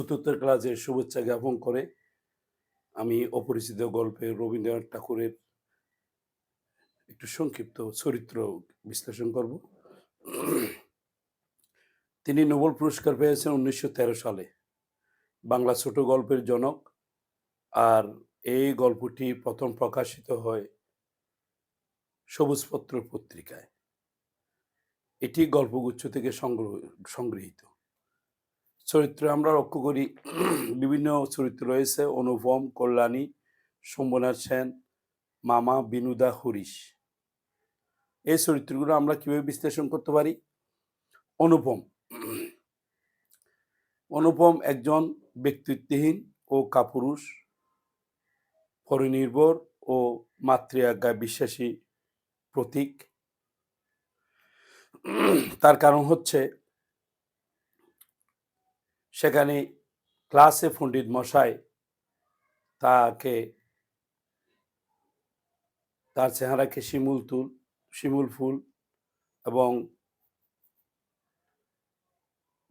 চতুর্থ ক্লাসের শুভেচ্ছা জ্ঞাপন করে আমি অপরিচিত গল্পে রবীন্দ্রনাথ ঠাকুরের একটু সংক্ষিপ্ত চরিত্র বিশ্লেষণ করব। তিনি নোবেল পুরস্কার পেয়েছেন ১৯১৩ সালে। বাংলা ছোট গল্পের জনক। আর এই গল্পটি প্রথম প্রকাশিত হয় সবুজপত্র পত্রিকায়। এটি গল্পগুচ্ছ থেকে সংগৃহীত। চরিত্রে আমরা লক্ষ্য করি বিভিন্ন চরিত্র রয়েছে: অনুপম, কল্যাণী, শম্ভুনাথ সেন, মামা, বিনুদা, হরিশ। এই চরিত্রগুলো আমরা কিভাবে বিশ্লেষণ করতে পারি? অনুপম অনুপম একজন ব্যক্তিত্বহীন ও কাপুরুষ, পরনির্ভর ও মাতৃ আজ্ঞায় বিশ্বাসী প্রতীক। তার কারণ হচ্ছে সেখানে ক্লাসে পণ্ডিত মশাই তাকে তার চেহারাকে শিমুল ফুল এবং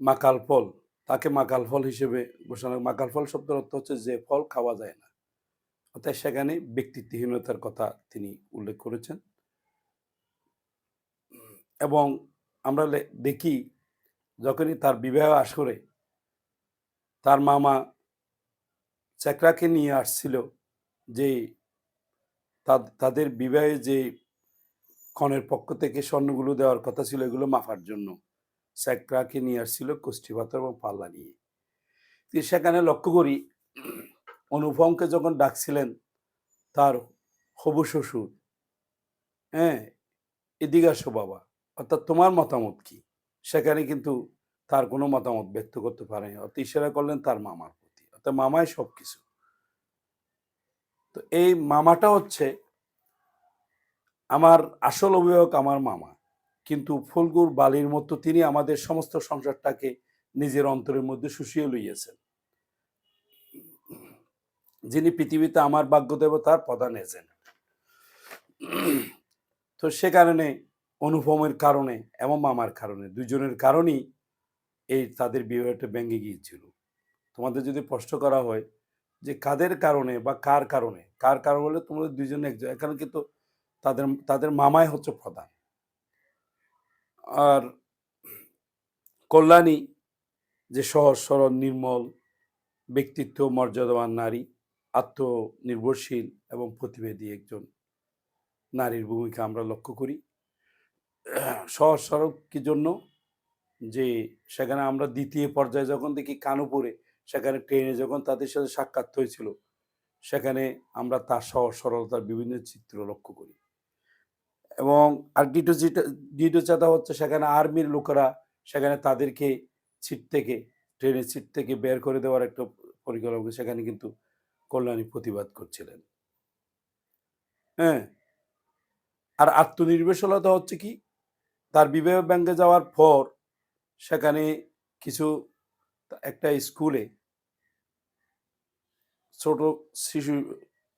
মাকাল ফল, তাকে মাকাল ফল হিসেবে ঘোষণা। মাকাল ফল শব্দের অর্থ হচ্ছে যে ফল খাওয়া যায় না। অর্থাৎ সেখানে ব্যক্তিত্বহীনতার কথা তিনি উল্লেখ করেছেন। এবং আমরা দেখি যখনই তার বিবাহ আসরে তার মামা চ্যাকরাকে নিয়ে আসছিল, যে তাদের বিবাহে যে কনের পক্ষ থেকে স্বর্ণগুলো দেওয়ার কথা ছিল এগুলো মাফার জন্য চ্যাকরাকে নিয়ে আসছিল কষ্টি পাথর এবং পাল্লা নিয়ে। সেখানে লক্ষ্য করি অনুপমকে যখন ডাকছিলেন তার হবু শ্বশুর, হ্যাঁ, এদিকে আসো বাবা, অর্থাৎ তোমার মতামত কি? সেখানে কিন্তু তার কোনো মতামত ব্যক্ত করতে পারেনি। অর্থাৎ ইশারা করলেন তার মামার প্রতি, অর্থাৎ মামাই সবকিছু। তো এই মামাটা হচ্ছে আমার আসল অভিভাবক, আমার মামা। কিন্তু ফুলগুর বালির মতো তিনি আমাদের সমস্ত সংসারটাকে নিজের অন্তরের মধ্যে শুষিয়ে লইয়েছেন। যিনি পৃথিবীতে আমার ভাগ্য দেবতার প্রধান এজেন্ট। তো সে কারণে অনুপমের কারণে এবং মামার কারণে, দুজনের কারণেই এই তাদের বিবাহটা ভেঙে গিয়েছিল। তোমাদের যদি প্রশ্ন করা হয় যে কাদের কারণে বা কার কারণ হলে তোমাদের দুইজনে একজন, এখানে কিন্তু তাদের তাদের মামাই হচ্ছে প্রধান। আর কল্যাণী যে সহজ সরল নির্মল ব্যক্তিত্ব, মর্যাদাবান নারী, আত্মনির্ভরশীল এবং প্রতিবেদী একজন নারীর ভূমিকা আমরা লক্ষ্য করি। সহজ সরল কি জন্য? যে সেখানে আমরা দ্বিতীয় পর্যায়ে যখন দেখি কানুপুরে, সেখানে ট্রেনে যখন তাদের সাথে সাক্ষাৎ হয়েছিল, সেখানে আমরা তার সহজ সরলতার বিভিন্ন চিত্র লক্ষ্য করি। এবং আর দ্বিতীয়টা হচ্ছে সেখানে আর্মির লোকেরা সেখানে তাদেরকে ট্রেনের সিট থেকে বের করে দেওয়ার একটা পরিকল্পনা, সেখানে কিন্তু কল্যাণী প্রতিবাদ করছিলেন। হ্যাঁ, আর আত্মনির্ভরশীলতা হচ্ছে কি, তার বিবাহ ভেঙে যাওয়ার পর সেখানে কিছু একটা স্কুলে ছোট শিশু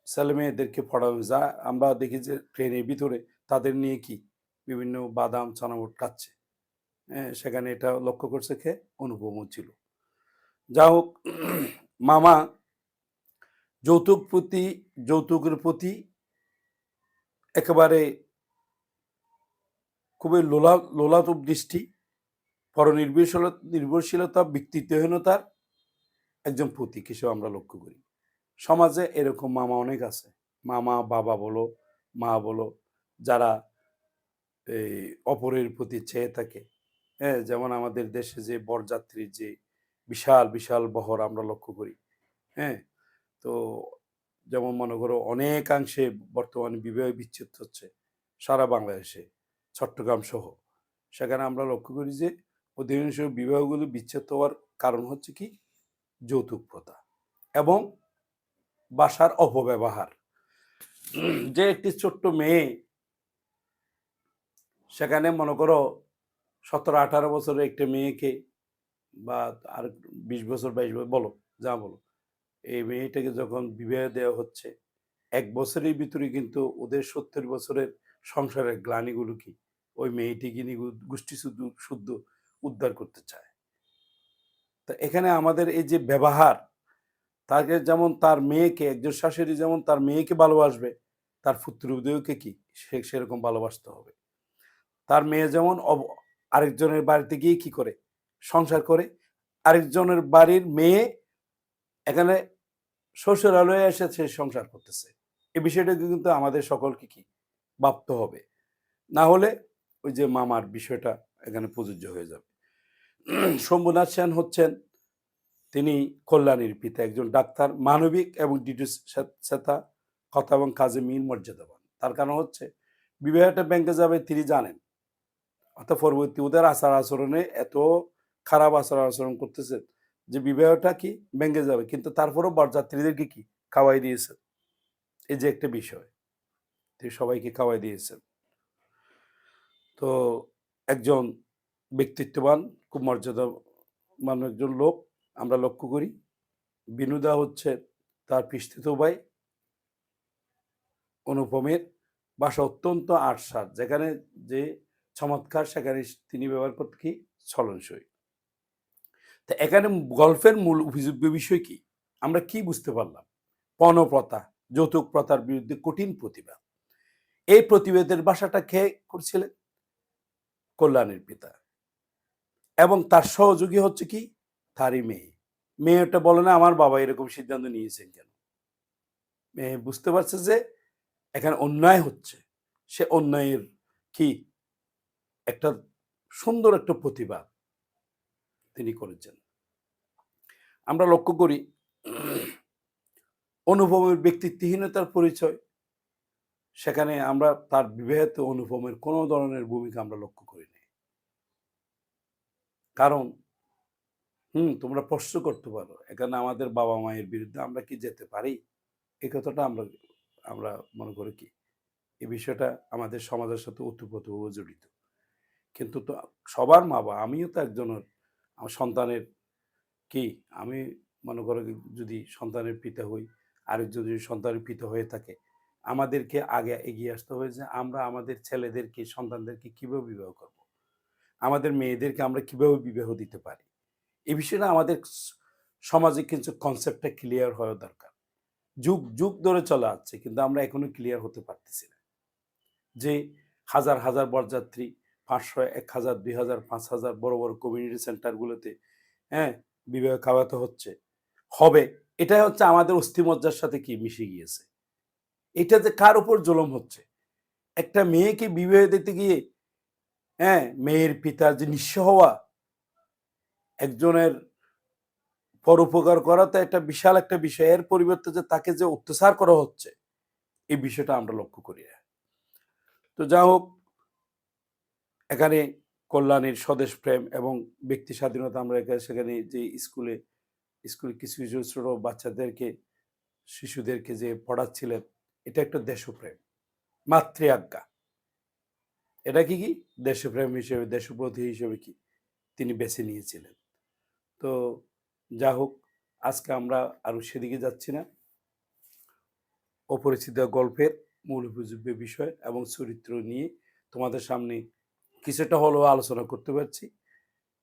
ছেলেমেয়েদেরকে পড়ানো, যা আমরা দেখি যে ট্রেনের ভিতরে তাদের নিয়ে কি বিভিন্ন বাদাম চানাচুর খাচ্ছে। হ্যাঁ, সেখানে এটা লক্ষ্য করছে কে? অনুপম ছিল। যা হোক, মামা যৌতুকের প্রতি একেবারে খুবই লোলাতুপ দৃষ্টি, নির্ভরশীলতা, ব্যক্তিত্বহীনতার একজন প্রতীক হিসেবে আমরা লক্ষ্য করি। সমাজে এরকম মামা অনেক আছে। মামা, বাবা বলো, মা বলো, যারা এই অপরের প্রতি চেয়ে থাকে। হ্যাঁ, যেমন আমাদের দেশে যে বরযাত্রীর যে বিশাল বিশাল বহর আমরা লক্ষ্য করি। হ্যাঁ, তো যেমন মনে করো অনেকাংশে বর্তমানে বিবাহ বিচ্ছেদ হচ্ছে সারা বাংলাদেশে, চট্টগ্রাম সহ। সেখানে আমরা লক্ষ্য করি যে অধিকাংশ বিবাহগুলো বিচ্ছেদ হওয়ার কারণ হচ্ছে কি? যৌতুক প্রথা এবং বাসার অপব্যবহার। যে একটি ছোট্ট মেয়ে, সেখানে মনে করো ১৭-১৮ বছরের একটা মেয়েকে, বা আর ২০ বছর ২২ বছর বলো, যা বলো, এই মেয়েটাকে যখন বিবাহ দেওয়া হচ্ছে, ১ বছরের ভিতরে কিন্তু ওদের ৭০ বছরের সংসারের গ্লানিগুলো কি ওই মেয়েটিকে নিয়ে গোষ্ঠী শুদ্ধ উদ্ধার করতে চায়। তো এখানে আমাদের এই যে ব্যবহার, তাকে যেমন তার মেয়েকে একজন শাশুড়ি যেমন তার মেয়েকে ভালোবাসবে, তার পুত্রবধূকে কি সেরকম ভালোবাসতে হবে। তার মেয়ে যেমন আরেকজনের বাড়িতে গিয়ে কি করে? সংসার করে। আরেকজনের বাড়ির মেয়ে এখানে শ্বশুরালয়ে এসে সে সংসার করতেছে। এই বিষয়টা কিন্তু আমাদের সকলকে কি ভাবতে হবে। না হলে ওই যে মামার বিষয়টা এখানে প্রযোজ্য হয়ে যাবে। শম্ভুনাথ সেন হচ্ছেন তিনি কল্যাণীর পিতা, একজন ডাক্তার, মানবিক এবং ডিউটি কথা এবং কাজে মিল মর্যাদাবান। তার কারণ হচ্ছে বিবাহটা ব্যাংকে যাবে তিনি জানেন। অর্থাৎ পরবর্তী ওদের আচার আচরণে এত খারাপ আচার আচরণ করতেছে যে বিবাহটা কি ব্যাংকে যাবে, কিন্তু তারপরেও বরযাত্রীদেরকে কি খাওয়াই দিয়েছেন। এই যে একটা বিষয়, তিনি সবাইকে খাওয়াই দিয়েছেন। তো একজন ব্যক্তিত্ববান, খুব মর্যাদাবান একজন লোক আমরা লক্ষ্য করি। বিনুদা হচ্ছে তার পিস্তিত ভাই। অনুপমের বাসা অত্যন্ত আঁটসাঁট, যেখানে যে চমৎকার সেখানে তিনি ব্যবহার করতে কি ছলনসই। তা এখানে গল্পের মূল অভিযোগ্য বিষয় কি? আমরা কি বুঝতে পারলাম? পণপ্রথা, যৌতুক প্রথার বিরুদ্ধে কঠিন প্রতিবাদ। এই প্রতিবাদের বাসাটা খেয়ে করছিলেন কল্যাণীর পিতা, এবং তার সহযোগী হচ্ছে কি তারই মেয়ে। মেয়েটা বলে না আমার বাবা এরকম সিদ্ধান্ত নিয়েছেন কেন। মেয়ে বুঝতে পারছে যে এখানে অন্যায় হচ্ছে, সে অন্যায়ের কি একটা সুন্দর একটা প্রতিবাদ তিনি করেছেন। আমরা লক্ষ্য করি অনুপমের ব্যক্তিত্বহীনতার পরিচয়, সেখানে আমরা তার বিবাহিত অনুপমের কোনো ধরনের ভূমিকা আমরা লক্ষ্য করি নাই। কারণ তোমরা প্রশ্ন করতে পারো এখানে আমাদের বাবা মায়ের বিরুদ্ধে আমরা কি যেতে পারি? এই কথাটা আমরা আমরা মনে করি কি এই বিষয়টা আমাদের সমাজের সাথে ওতপ্রোতভাবে জড়িত। কিন্তু তো সবার মা বাবা, আমিও তো একজনের আমার সন্তানের কি আমি মনে করো যদি সন্তানের পিতা হই, আরেকজন যদি সন্তানের পিতা হয়ে থাকে, আমাদেরকে আগে এগিয়ে আসতে হবে যে আমরা আমাদের ছেলেদেরকে সন্তানদেরকে কিভাবে বিবাহ করব, আমাদের মেয়েদেরকে আমরা কিভাবে বিবাহ দিতে পারি। এই বিষয়টা আমাদের সমাজে কিন্তু কনসেপ্টটা ক্লিয়ার হওয়া দরকার। যুগ যুগ ধরে চলে আসছে, কিন্তু আমরা এখনো ক্লিয়ার হতে পারতেছি না যে হাজার হাজার বরযাত্রী 500, 1000, 2000, 5000 বড় বড় কমিউনিটি সেন্টারগুলোতে বিবাহ খাওয়াতে হচ্ছে হবে। এটাই হচ্ছে আমাদের অস্থিমজ্জার সাথে কি মিশে গিয়েছে। এটা যে কার উপর জুলুম হচ্ছে, একটা মেয়েকে বিবাহ দিতে গিয়ে মেয়ের পিতার যে নিঃস্ব হওয়া, একজনের পরোপকার করা তো একটা বিশাল একটা বিষয়, এর পরিবর্তে যে তাকে যে অত্যাচার করা হচ্ছে এই বিষয়টা আমরা লক্ষ্য করি না। তো যা হোক, এখানে কল্যাণীর স্বদেশ প্রেম এবং ব্যক্তি স্বাধীনতা আমরা সেখানে যে স্কুলে কিছু কিছু ছোট বাচ্চাদেরকে শিশুদেরকে যে পড়াচ্ছিলেন, এটা একটা দেশপ্রেম, মাতৃ আজ্ঞা। এটা কি কি দেশপ্রেম হিসেবে, দেশপ্রতি হিসেবে কি তিনি বেছে নিয়েছিলেন। তো যা হোক, আজকে আমরা আরো সেদিকে যাচ্ছি না। অপরিচিত গল্পের মূল উপযোগ্য বিষয় এবং চরিত্র নিয়ে তোমাদের সামনে কিছুটা হলেও আলোচনা করতে পারছি।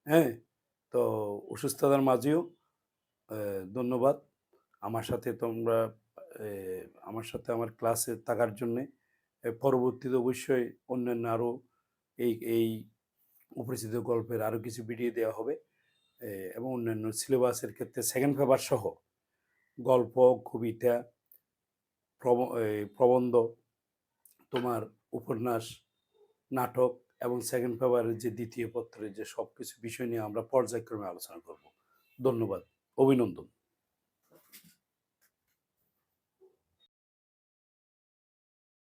হ্যাঁ, তো অসুস্থতার মাঝেও ধন্যবাদ আমার সাথে তোমরা আমার সাথে আমার ক্লাসে থাকার জন্যে। পরবর্তীতে অবশ্যই অন্যান্য আরও এই অপরিচিত গল্পের আরও কিছু ভিডিও দেওয়া হবে, এবং অন্যান্য সিলেবাসের ক্ষেত্রে সেকেন্ড পেপার সহ গল্প, কবিতা, প্রবন্ধ, তোমার উপন্যাস, নাটক এবং সেকেন্ড পেপারের যে দ্বিতীয় পত্রের যে সব কিছু বিষয় নিয়ে আমরা পর্যায়ক্রমে আলোচনা করব। ধন্যবাদ, অভিনন্দন।